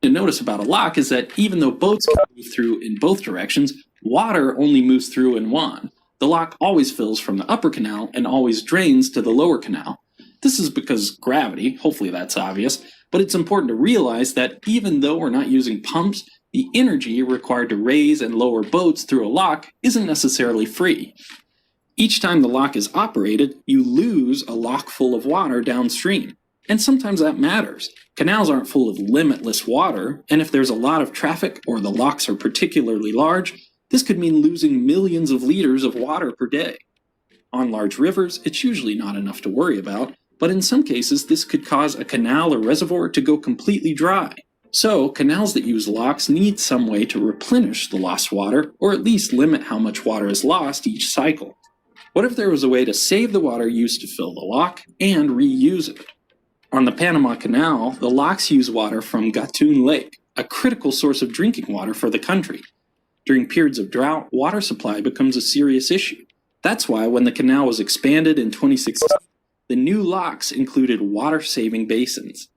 to notice about a lock is that even though boats can move through in both directions, water only moves through in one. The lock always fills from the upper canal and always drains to the lower canal. This is because gravity, hopefully that's obvious, but it's important to realize that even though we're not using pumps, the energy required to raise and lower boats through a lock isn't necessarily free. Each time the lock is operated, you lose a lock full of water downstream. And sometimes that matters. Canals aren't full of limitless water, and if there's a lot of traffic or the locks are particularly large, this could mean losing millions of liters of water per day. On large rivers, it's usually not enough to worry about, but in some cases this could cause a canal or reservoir to go completely dry. So, canals that use locks need some way to replenish the lost water, or at least limit how much water is lost each cycle. What if there was a way to save the water used to fill the lock and reuse it? On the Panama Canal, the locks use water from Gatun Lake, a critical source of drinking water for the country. During periods of drought, water supply becomes a serious issue. That's why when the canal was expanded in 2016, the new locks included water-saving basins.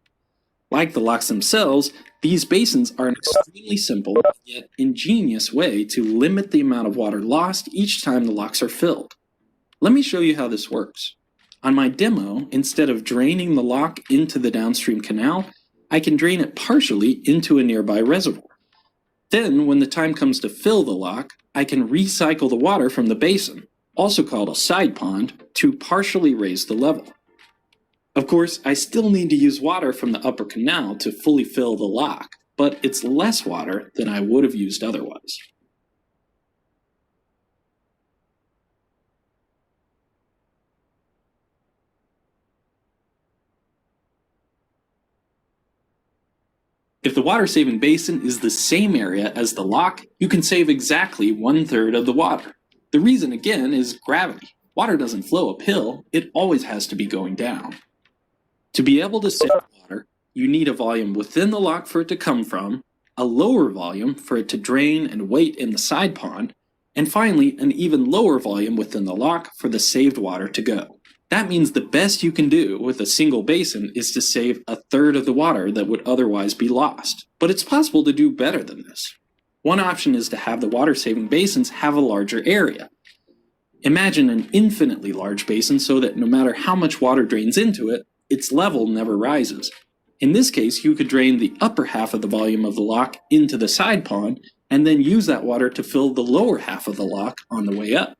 Like the locks themselves, these basins are an extremely simple yet ingenious way to limit the amount of water lost each time the locks are filled. Let me show you how this works. On my demo, instead of draining the lock into the downstream canal, I can drain it partially into a nearby reservoir. Then, when the time comes to fill the lock, I can recycle the water from the basin, also called a side pond, to partially raise the level. Of course, I still need to use water from the upper canal to fully fill the lock, but it's less water than I would have used otherwise. If the water-saving basin is the same area as the lock, you can save exactly 1/3 of the water. The reason, again, is gravity. Water doesn't flow uphill, it always has to be going down. To be able to save water, you need a volume within the lock for it to come from, a lower volume for it to drain and wait in the side pond, and finally an even lower volume within the lock for the saved water to go. That means the best you can do with a single basin is to save 1/3 of the water that would otherwise be lost. But it's possible to do better than this. One option is to have the water-saving basins have a larger area. Imagine an infinitely large basin so that no matter how much water drains into it, its level never rises. In this case, you could drain the upper half of the volume of the lock into the side pond, and then use that water to fill the lower half of the lock on the way up.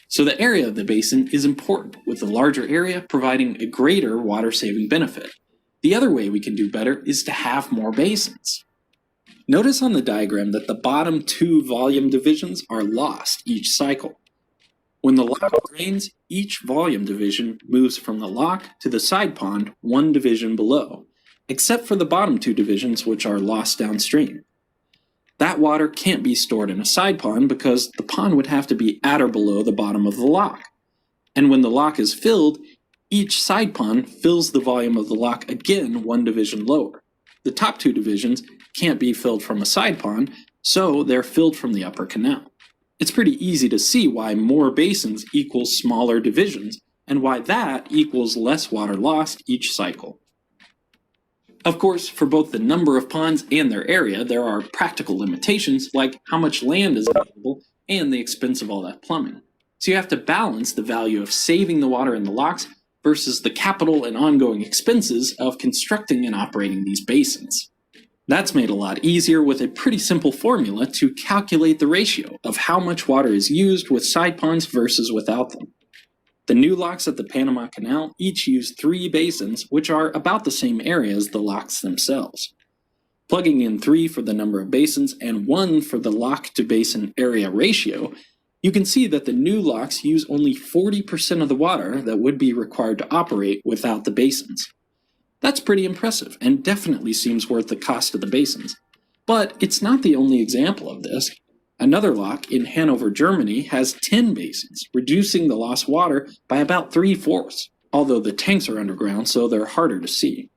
So the area of the basin is important, with the larger area providing a greater water-saving benefit. The other way we can do better is to have more basins. Notice on the diagram that the bottom 2 volume divisions are lost each cycle. When the lock drains, each volume division moves from the lock to the side pond 1 division below, except for the bottom 2 divisions which are lost downstream. That water can't be stored in a side pond because the pond would have to be at or below the bottom of the lock. And when the lock is filled, each side pond fills the volume of the lock again 1 division lower. The top 2 divisions can't be filled from a side pond, so they're filled from the upper canal. It's pretty easy to see why more basins equals smaller divisions, and why that equals less water lost each cycle. Of course, for both the number of ponds and their area, there are practical limitations like how much land is available and the expense of all that plumbing. So you have to balance the value of saving the water in the locks versus the capital and ongoing expenses of constructing and operating these basins. That's made a lot easier with a pretty simple formula to calculate the ratio of how much water is used with side ponds versus without them. The new locks at the Panama Canal each use 3 basins, which are about the same area as the locks themselves. Plugging in 3 for the number of basins and 1 for the lock-to-basin area ratio, you can see that the new locks use only 40% of the water that would be required to operate without the basins. That's pretty impressive, and definitely seems worth the cost of the basins. But it's not the only example of this. Another lock in Hanover, Germany has 10 basins, reducing the lost water by about 3/4, although the tanks are underground so they're harder to see.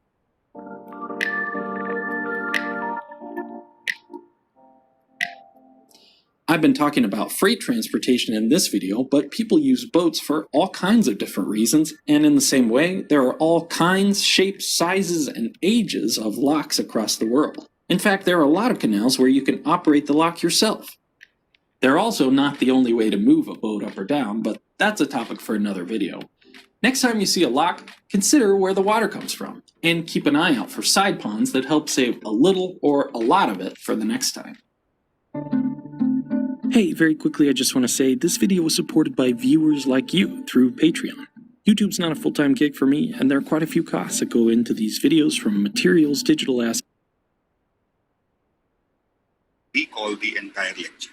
I've been talking about freight transportation in this video, but people use boats for all kinds of different reasons, and in the same way, there are all kinds, shapes, sizes, and ages of locks across the world. In fact, there are a lot of canals where you can operate the lock yourself. They're also not the only way to move a boat up or down, but that's a topic for another video. Next time you see a lock, consider where the water comes from, and keep an eye out for side ponds that help save a little or a lot of it for the next time. Hey, very quickly I just want to say this video was supported by viewers like you through Patreon. YouTube's not a full-time gig for me, and there are quite a few costs that go into these videos, from materials, digital assets. We call the entire lecture.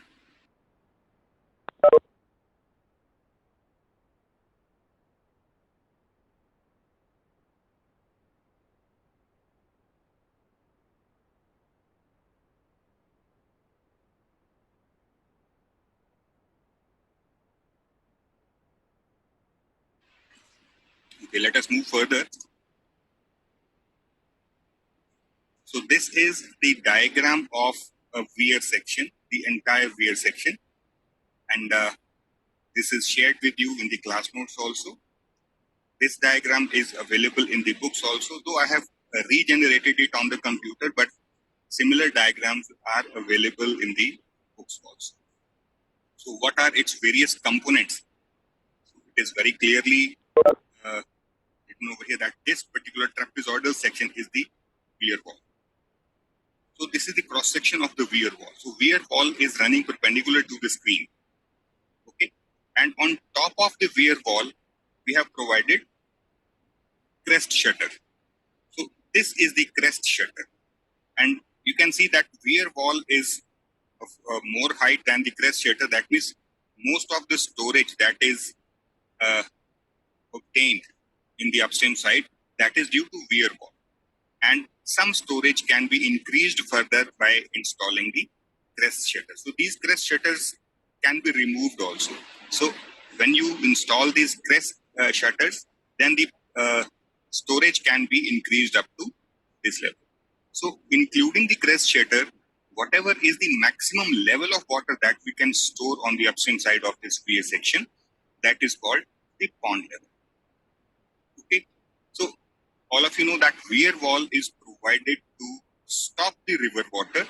Okay, let us move further. So this is the diagram of a weir section, the entire weir section. And this is shared with you in the class notes also. This diagram is available in the books also, though I have regenerated it on the computer, but similar diagrams are available in the books also. So what are its various components? So it is very clearly written over here that this particular trapezoidal section is the weir wall. So this is the cross section of the weir wall. So weir wall is running perpendicular to the screen. Okay, and on top of the weir wall, we have provided crest shutter. So this is the crest shutter, and you can see that weir wall is of more height than the crest shutter. That means most of the storage that is obtained in the upstream side, that is due to weir wall, and some storage can be increased further by installing the crest shutter. So these crest shutters can be removed also. So when you install these crest shutters, then the storage can be increased up to this level. So including the crest shutter, whatever is the maximum level of water that we can store on the upstream side of this weir section, that is called the pond level. Okay, so all of you know that weir wall is provided to stop the river water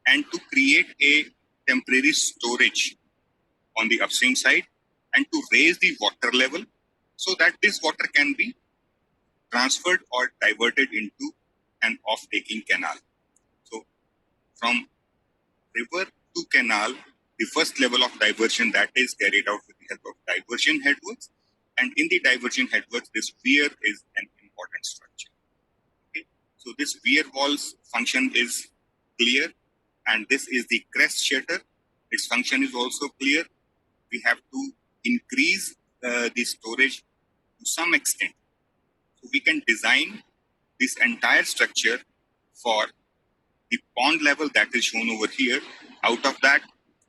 and to create a temporary storage on the upstream side and to raise the water level so that this water can be transferred or diverted into an off-taking canal. So from river to canal, the first level of diversion that is carried out with the help of diversion headworks, and in the diversion headworks, this weir is an important structure. Okay, so this weir wall's function is clear, and this is the crest shutter. Its function is also clear. We have to increase the storage to some extent. So we can design this entire structure for the pond level that is shown over here. Out of that,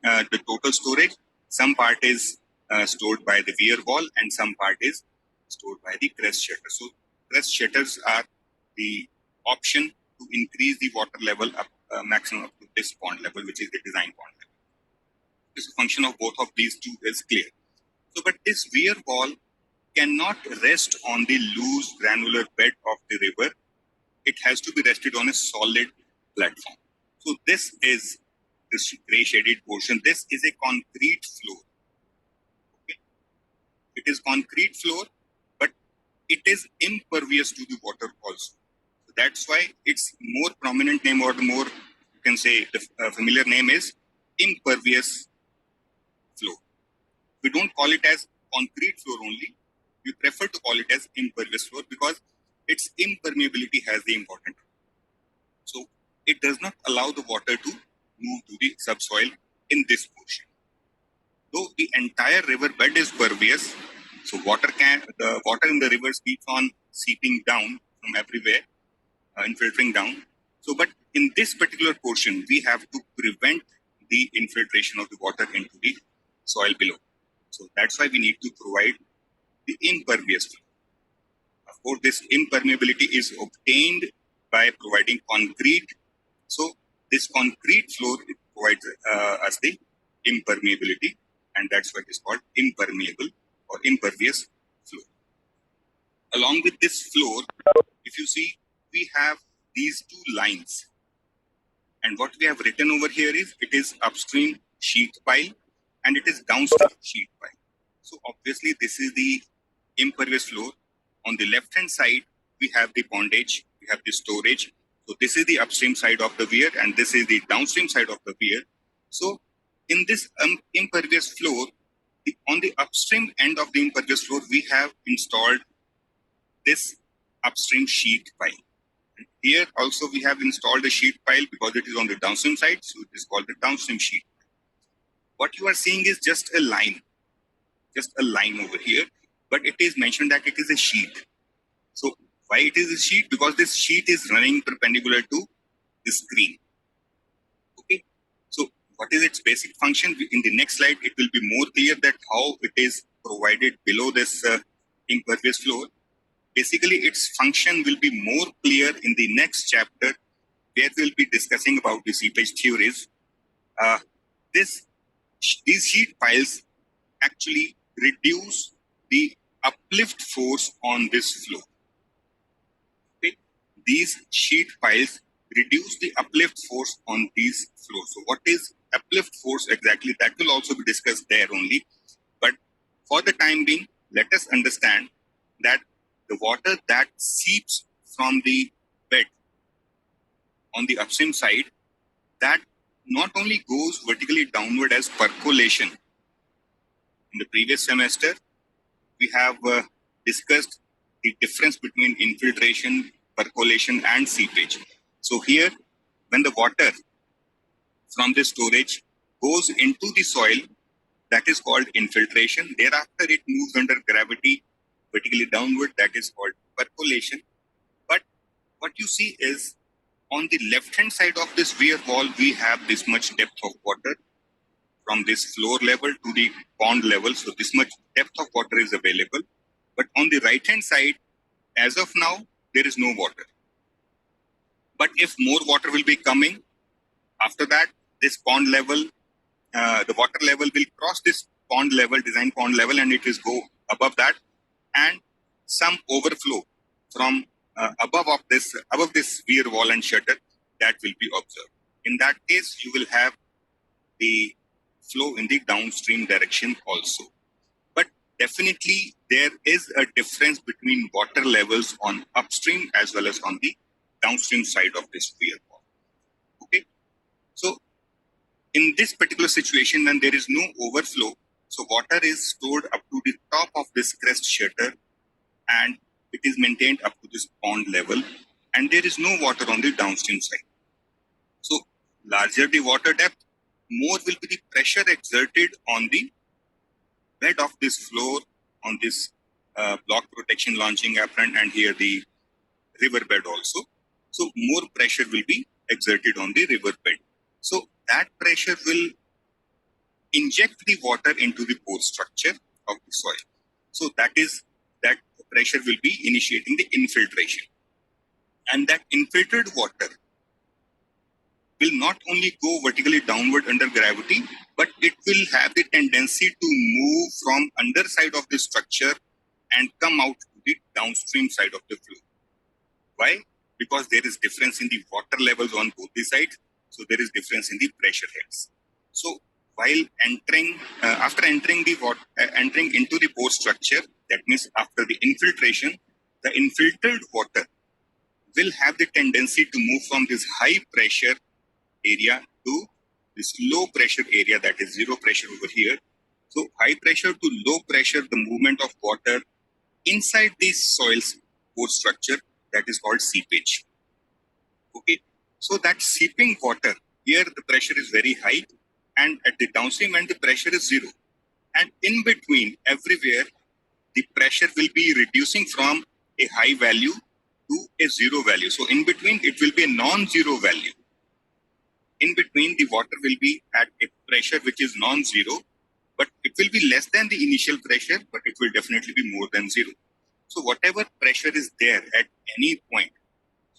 the total storage, some part is stored by the weir wall and some part is stored by the crest shutter. So crest shutters are the option to increase the water level up maximum up to this pond level, which is the design pond level. This function of both of these two is clear. So, but this weir wall cannot rest on the loose granular bed of the river. It has to be rested on a solid platform. So this is this gray shaded portion. This is a concrete floor. Okay, it is concrete floor, but it is impervious to the water also. So that's why its more prominent name, or the more you can say the familiar name, is impervious floor. We don't call it as concrete floor only. We prefer to call it as impervious floor because its impermeability has the important role. So it does not allow the water to move to the subsoil in this portion. Though the entire river bed is pervious, so the water in the rivers keeps on seeping down from everywhere, infiltrating down. So, but in this particular portion, we have to prevent the infiltration of the water into the soil below. So that's why we need to provide the impervious floor. Of course, this impermeability is obtained by providing concrete. So this concrete floor provides us the impermeability, and that's why it is called impermeable or impervious floor. Along with this floor, if you see, we have these two lines. And what we have written over here is it is upstream sheet pile and it is downstream sheet pile. So obviously this is the impervious floor. On the left hand side, we have the bondage, we have the storage. So this is the upstream side of the weir and this is the downstream side of the weir. So in this impervious floor, on the upstream end of the impervious floor, we have installed this upstream sheet pile. And here also we have installed a sheet pile because it is on the downstream side, so it is called the downstream sheet. What you are seeing is just a line over here, but it is mentioned that it is a sheet. So why it is a sheet? Because this sheet is running perpendicular to the screen. Okay. So what is its basic function? In the next slide, it will be more clear that how it is provided below this impervious floor. Basically, its function will be more clear in the next chapter, where we'll be discussing about the seepage theories. These sheet piles actually reduce the uplift force on this flow. Okay? These sheet piles reduce the uplift force on these flows. So what is uplift force exactly? That will also be discussed there only. But for the time being, let us understand that the water that seeps from the bed on the upstream side, that not only goes vertically downward as percolation. In the previous semester, we have discussed the difference between infiltration, percolation, and seepage. So here, when the water from the storage goes into the soil, that is called infiltration. Thereafter, it moves under gravity vertically downward, that is called percolation. But what you see is on the left hand side of this weir wall, we have this much depth of water from this floor level to the pond level. So this much depth of water is available. But on the right hand side, as of now, there is no water. But if more water will be coming, after that, this pond level, the water level will cross this pond level, design pond level, and it will go above that, and some overflow from above this weir wall and shutter, that will be observed. In that case, you will have the flow in the downstream direction also. But definitely there is a difference between water levels on upstream as well as on the downstream side of this weir wall. Okay, so in this particular situation, when there is no overflow, so water is stored up to the top of this crest shutter and it is maintained up to this pond level, and there is no water on the downstream side. So larger the water depth, more will be the pressure exerted on the bed of this floor, on this block protection launching apron, and here the river bed also. So more pressure will be exerted on the river bed. So that pressure will inject the water into the pore structure of the soil. So that pressure will be initiating the infiltration. And that infiltrated water will not only go vertically downward under gravity, but it will have the tendency to move from underside of the structure and come out to the downstream side of the flow. Why? Because there is difference in the water levels on both the sides, so there is difference in the pressure heads. So while after entering into the pore structure, that means after the infiltration, the infiltrated water will have the tendency to move from this high pressure area to this low pressure area, that is zero pressure over here. So high pressure to low pressure, the movement of water inside the soil's pore structure, that is called seepage. Okay, so that seeping water, here the pressure is very high, and at the downstream end the pressure is zero. And in between, everywhere, the pressure will be reducing from a high value to a zero value. So in between, it will be a non-zero value. In between, the water will be at a pressure which is non-zero, but it will be less than the initial pressure, but it will definitely be more than zero. So whatever pressure is there at any point,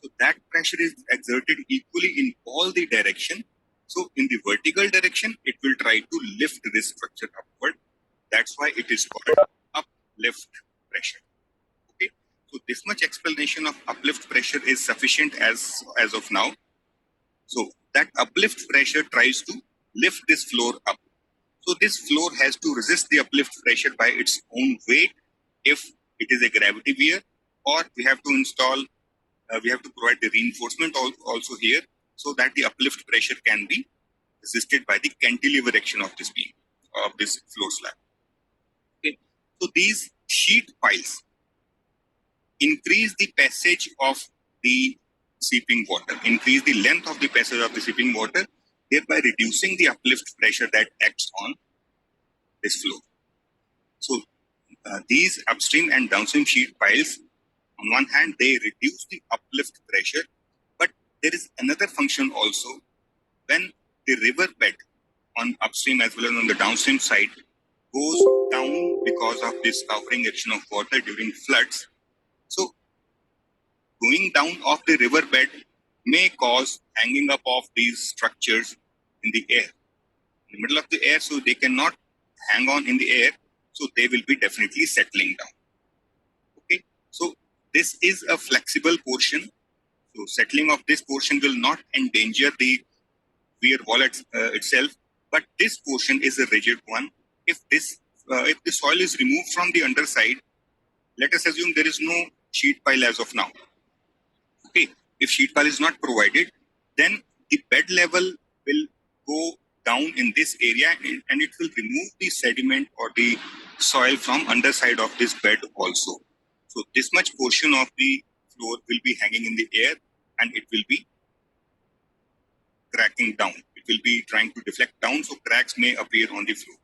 so that pressure is exerted equally in all the direction. So in the vertical direction, it will try to lift this structure upward. That's why it is called uplift pressure. Okay. So this much explanation of uplift pressure is sufficient as of now. So that uplift pressure tries to lift this floor up. So this floor has to resist the uplift pressure by its own weight if it is a gravity weir, or we have to provide the reinforcement also here so that the uplift pressure can be resisted by the cantilever action of this beam, of this floor slab. Okay. So these sheet piles increase the passage of the seeping water, increase the length of the passage of the seeping water, thereby reducing the uplift pressure that acts on this flow. So these upstream and downstream sheet piles, on one hand, they reduce the uplift pressure, but there is another function also. When the river bed on upstream as well as on the downstream side goes down because of this covering action of water during floods, so going down of the river bed may cause hanging up of these structures in the air, in the middle of the air, so they cannot hang on in the air, so they will be definitely settling down. Okay, so this is a flexible portion, so settling of this portion will not endanger the weir wall itself, but this portion is a rigid one. If the soil is removed from the underside, let us assume there is no sheet pile as of now. Okay, if sheet pile is not provided, then the bed level will go down in this area and it will remove the sediment or the soil from underside of this bed also. So this much portion of the floor will be hanging in the air and it will be cracking down. It will be trying to deflect down, so cracks may appear on the floor.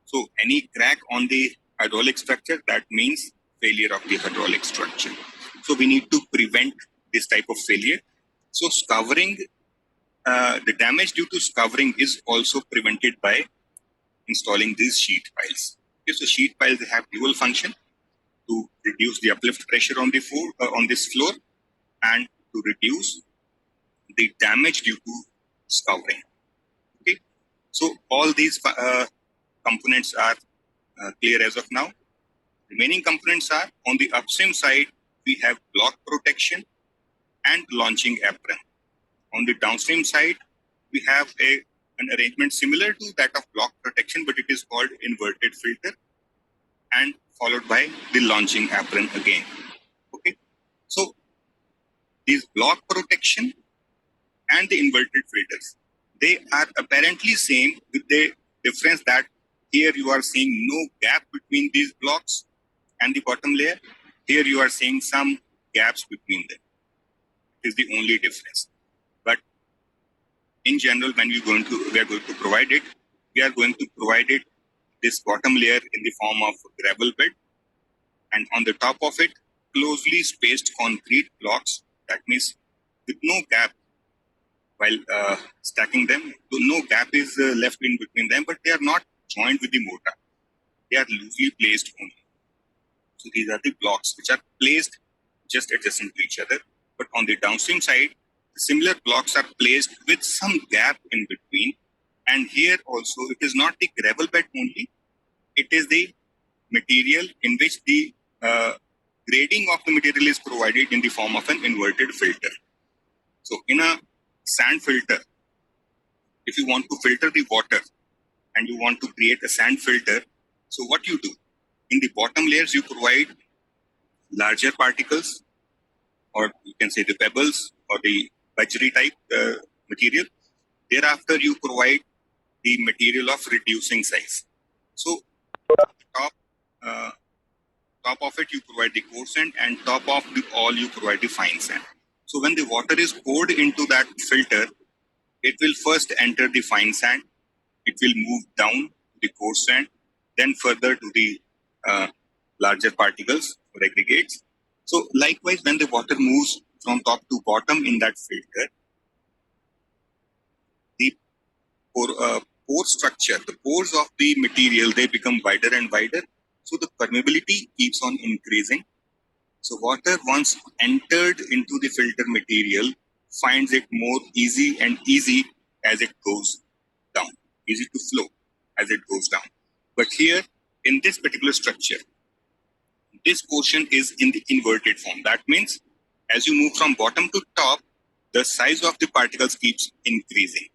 So any crack on the hydraulic structure, that means failure of the hydraulic structure. So we need to prevent this type of failure. So scouring, the damage due to scouring is also prevented by installing these sheet piles. Okay, so sheet piles have dual function to reduce the uplift pressure on the floor, on this floor, and to reduce the damage due to scouring. Okay, so all these components are clear as of now. Remaining components are on the upstream side, we have block protection and launching apron. On the downstream side, we have an arrangement similar to that of block protection, but it is called inverted filter and followed by the launching apron again. Okay, so these block protection and the inverted filters, they are apparently same, with the difference that here you are seeing no gap between these blocks and the bottom layer. Here you are seeing some gaps between them. It is the only difference. But in general, when we are going to provide it, we are going to provide it this bottom layer in the form of gravel bed, and on the top of it, closely spaced concrete blocks. That means with no gap while stacking them. So no gap is left in between them, but they are not joined with the mortar. They are loosely placed only. So these are the blocks which are placed just adjacent to each other. But on the downstream side, similar blocks are placed with some gap in between. And here also, it is not the gravel bed only. It is the material in which the grading of the material is provided in the form of an inverted filter. So in a sand filter, if you want to filter the water and you want to create a sand filter, so what you do? In the bottom layers, you provide larger particles, or you can say the pebbles or the bajri type material. Thereafter, you provide the material of reducing size. So top of it, you provide the coarse sand, and top of all, you provide the fine sand. So when the water is poured into that filter, it will first enter the fine sand. It will move down the coarse sand, then further to the larger particles or aggregates. So likewise, when the water moves from top to bottom in that filter, the pore structure, the pores of the material, they become wider and wider. So the permeability keeps on increasing. So water, once entered into the filter material, finds it more easy and easy as it goes down, easy to flow as it goes down. But here, in this particular structure, this portion is in the inverted form. That means as you move from bottom to top, the size of the particles keeps increasing.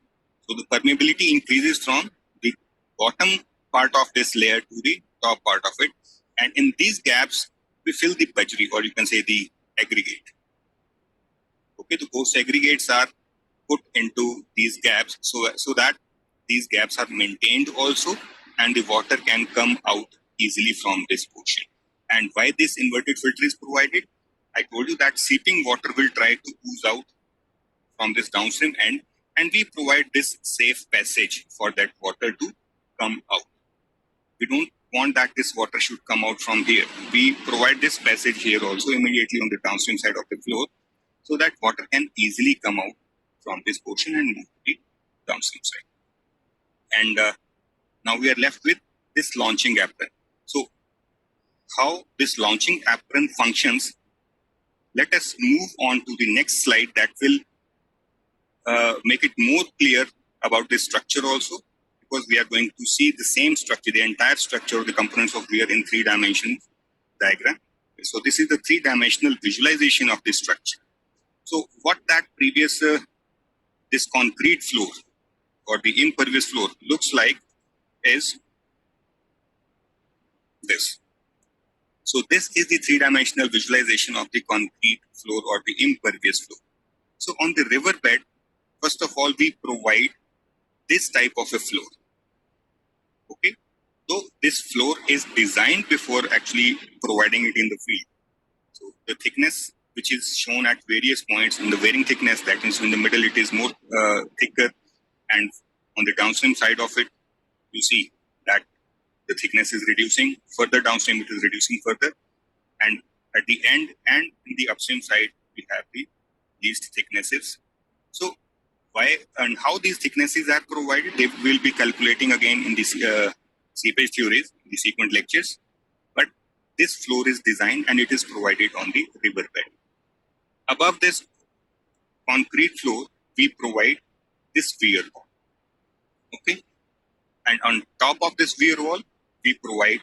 So the permeability increases from the bottom part of this layer to the top part of it. And in these gaps, we fill the bajri, or you can say the aggregate. Okay, those aggregates are put into these gaps so that these gaps are maintained also, and the water can come out easily from this portion. And why this inverted filter is provided? I told you that seeping water will try to ooze out from this downstream end, and we provide this safe passage for that water to come out. We don't want that this water should come out from here. We provide this passage here also immediately on the downstream side of the floor, so that water can easily come out from this portion and move to the downstream side. And now we are left with this launching apron. So how this launching apron functions, let us move on to the next slide that will make it more clear about this structure also, because we are going to see the same structure, the entire structure of the components of weir in 3-dimensional diagram. So this is the 3-dimensional visualization of this structure. So what that previous, this concrete floor or the impervious floor looks like is this. So this is the 3-dimensional visualization of the concrete floor or the impervious floor. So on the riverbed, first of all, we provide this type of a floor. Okay, so this floor is designed before actually providing it in the field. So the thickness, which is shown at various points in the varying thickness, that means in the middle it is more thicker, and on the downstream side of it, you see that the thickness is reducing. Further downstream, it is reducing further, and at the end and in the upstream side, we have the least thicknesses. So why and how these thicknesses are provided, they will be calculating again in this seepage theories, the sequent lectures. But this floor is designed and it is provided on the riverbed. Above this concrete floor, we provide this weir wall. Okay, and on top of this weir wall, we provide